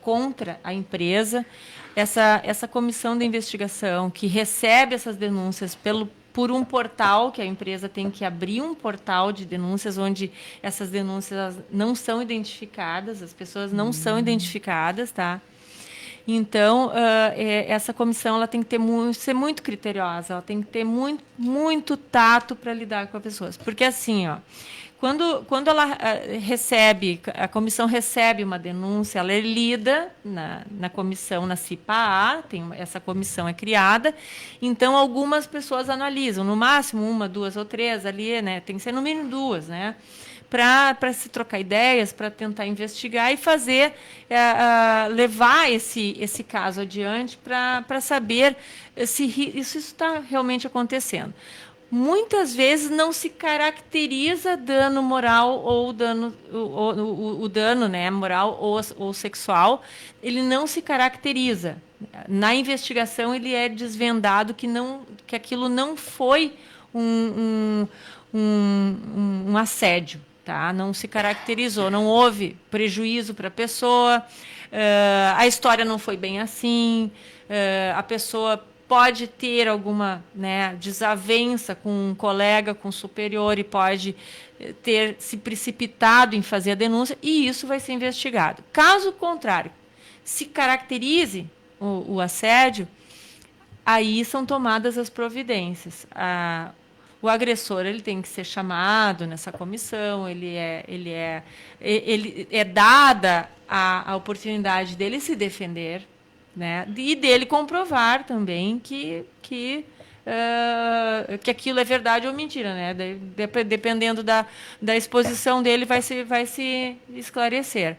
contra a empresa, essa comissão de investigação que recebe essas denúncias por um portal, que a empresa tem que abrir um portal de denúncias, onde essas denúncias não são identificadas, as pessoas não são identificadas, tá? Então, essa comissão ela tem que ser muito criteriosa, ela tem que ter muito tato para lidar com as pessoas. Porque, assim, Quando ela recebe, a comissão recebe uma denúncia, ela é lida na comissão, na CIPA-A, essa comissão é criada, então algumas pessoas analisam, no máximo 1, 2 ou 3 ali, né, tem que ser no mínimo 2, né, para se trocar ideias, para tentar investigar e fazer, levar esse caso adiante para saber se isso está realmente acontecendo. Muitas vezes não se caracteriza dano moral ou dano, o dano, né, moral ou sexual, ele não se caracteriza. Na investigação ele é desvendado que aquilo não foi um assédio, tá? Não se caracterizou, não houve prejuízo para a pessoa, a história não foi bem assim, a pessoa pode ter alguma, né, desavença com um colega, com um superior, e pode ter se precipitado em fazer a denúncia, e isso vai ser investigado. Caso contrário, se caracterize o assédio, aí são tomadas as providências. O agressor ele tem que ser chamado nessa comissão, ele é dada a oportunidade dele se defender, né, e dele comprovar também que aquilo é verdade ou mentira, né? Dependendo da exposição dele, vai se esclarecer.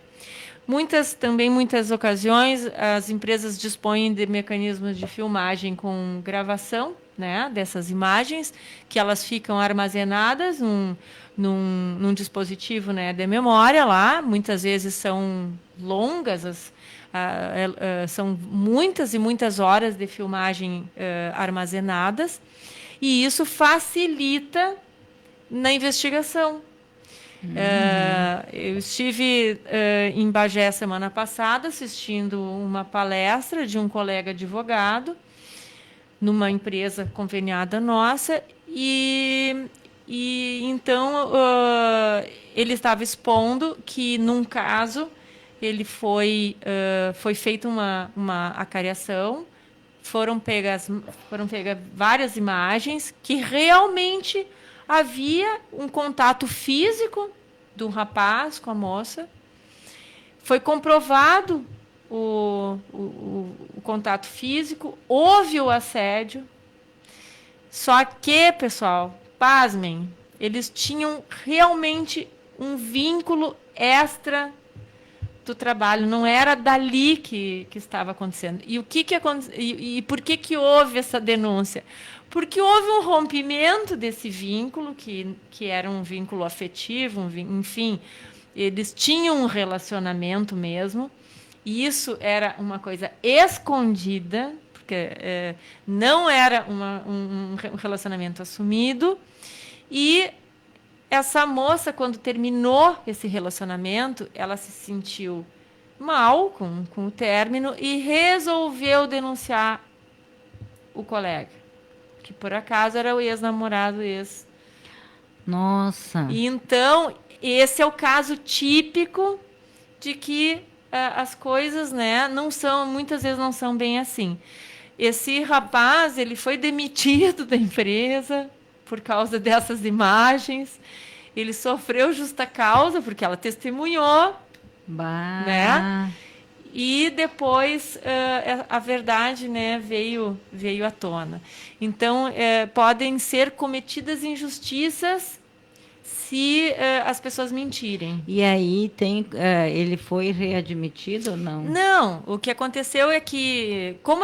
Muitas ocasiões, as empresas dispõem de mecanismos de filmagem com gravação, né, dessas imagens, que elas ficam armazenadas num dispositivo, né, de memória lá. Muitas vezes são longas, são muitas e muitas horas de filmagem armazenadas, e isso facilita na investigação. Eu estive em Bagé semana passada assistindo uma palestra de um colega advogado numa empresa conveniada nossa, e então ele estava expondo que, num caso, ele foi feita uma acariação, foram pegas várias imagens que realmente havia um contato físico do rapaz com a moça, foi comprovado o contato físico, houve o assédio, só que, pessoal, pasmem, eles tinham realmente um vínculo extra do trabalho, não era dali que estava acontecendo. E por que houve essa denúncia? Porque houve um rompimento desse vínculo, que era um vínculo afetivo, enfim, eles tinham um relacionamento mesmo, e isso era uma coisa escondida, porque não era um relacionamento assumido, e essa moça, quando terminou esse relacionamento, ela se sentiu mal com o término e resolveu denunciar o colega, que por acaso era o ex-namorado, Nossa! E então, esse é o caso típico de que as coisas, né, muitas vezes não são bem assim. Esse rapaz, ele foi demitido da empresa por causa dessas imagens. Ele sofreu justa causa, porque ela testemunhou, né? E depois a verdade, né, veio à tona. Então, podem ser cometidas injustiças se as pessoas mentirem. E aí ele foi readmitido ou não? Não, o que aconteceu é que, como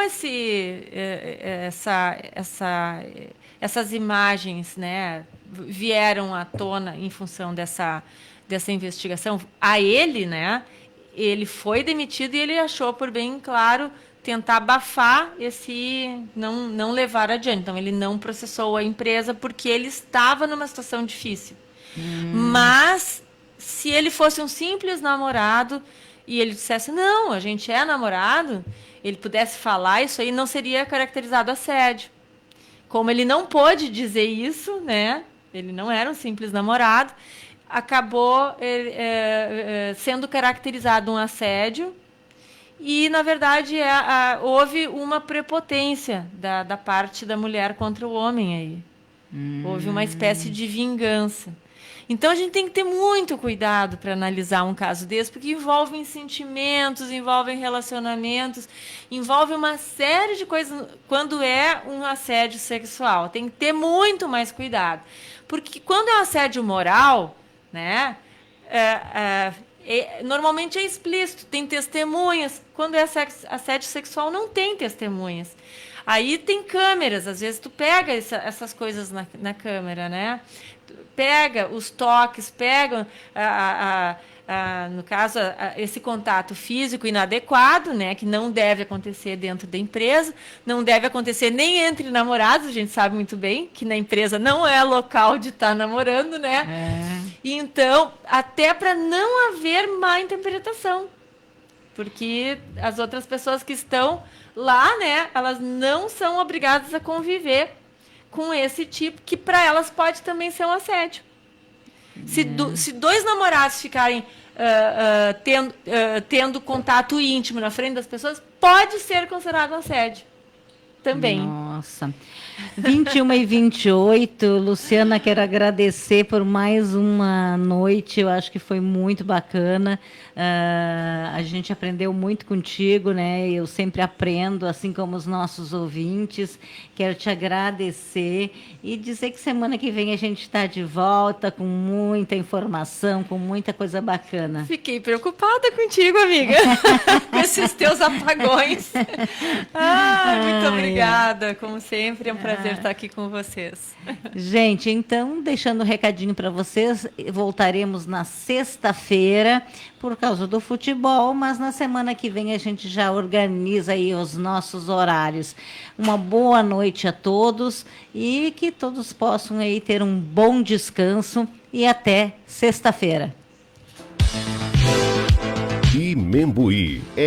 essas imagens, né, vieram à tona em função dessa investigação, a ele, né, ele foi demitido e ele achou por bem claro tentar abafar não levar adiante. Então, ele não processou a empresa porque ele estava numa situação difícil. Mas, se ele fosse um simples namorado e ele dissesse, não, a gente é namorado, ele pudesse falar isso aí, não seria caracterizado assédio. Como ele não pôde dizer isso, né? Ele não era um simples namorado, acabou sendo caracterizado um assédio e, na verdade, houve uma prepotência da parte da mulher contra o homem aí. Houve uma espécie de vingança. Então a gente tem que ter muito cuidado para analisar um caso desse, porque envolvem sentimentos, envolvem relacionamentos, envolve uma série de coisas quando é um assédio sexual. Tem que ter muito mais cuidado. Porque quando é um assédio moral, né, normalmente é explícito, tem testemunhas. Quando é assédio sexual, não tem testemunhas. Aí tem câmeras, às vezes tu pega essas coisas na câmera, né? Pega os toques, pega, no caso, esse contato físico inadequado, né? Que não deve acontecer dentro da empresa, não deve acontecer nem entre namorados, a gente sabe muito bem que na empresa não é local de estar namorando, né? E então, até para não haver má interpretação. Porque as outras pessoas que estão lá, né, elas não são obrigadas a conviver com esse tipo, que para elas pode também ser um assédio. Se dois namorados ficarem tendo contato íntimo na frente das pessoas, pode ser considerado assédio também. Nossa. 21h28, Luciana, quero agradecer por mais uma noite, eu acho que foi muito bacana, a gente aprendeu muito contigo, né? Eu sempre aprendo, assim como os nossos ouvintes. Quero te agradecer e dizer que semana que vem a gente está de volta com muita informação, com muita coisa bacana. Fiquei preocupada contigo, amiga, com esses teus apagões. Muito obrigada, como sempre, é um prazer estar aqui com vocês. Gente, então, deixando um recadinho para vocês, voltaremos na sexta-feira por causa do futebol, mas na semana que vem a gente já organiza aí os nossos horários. Uma boa noite a todos e que todos possam aí ter um bom descanso e até sexta-feira. Imembuí é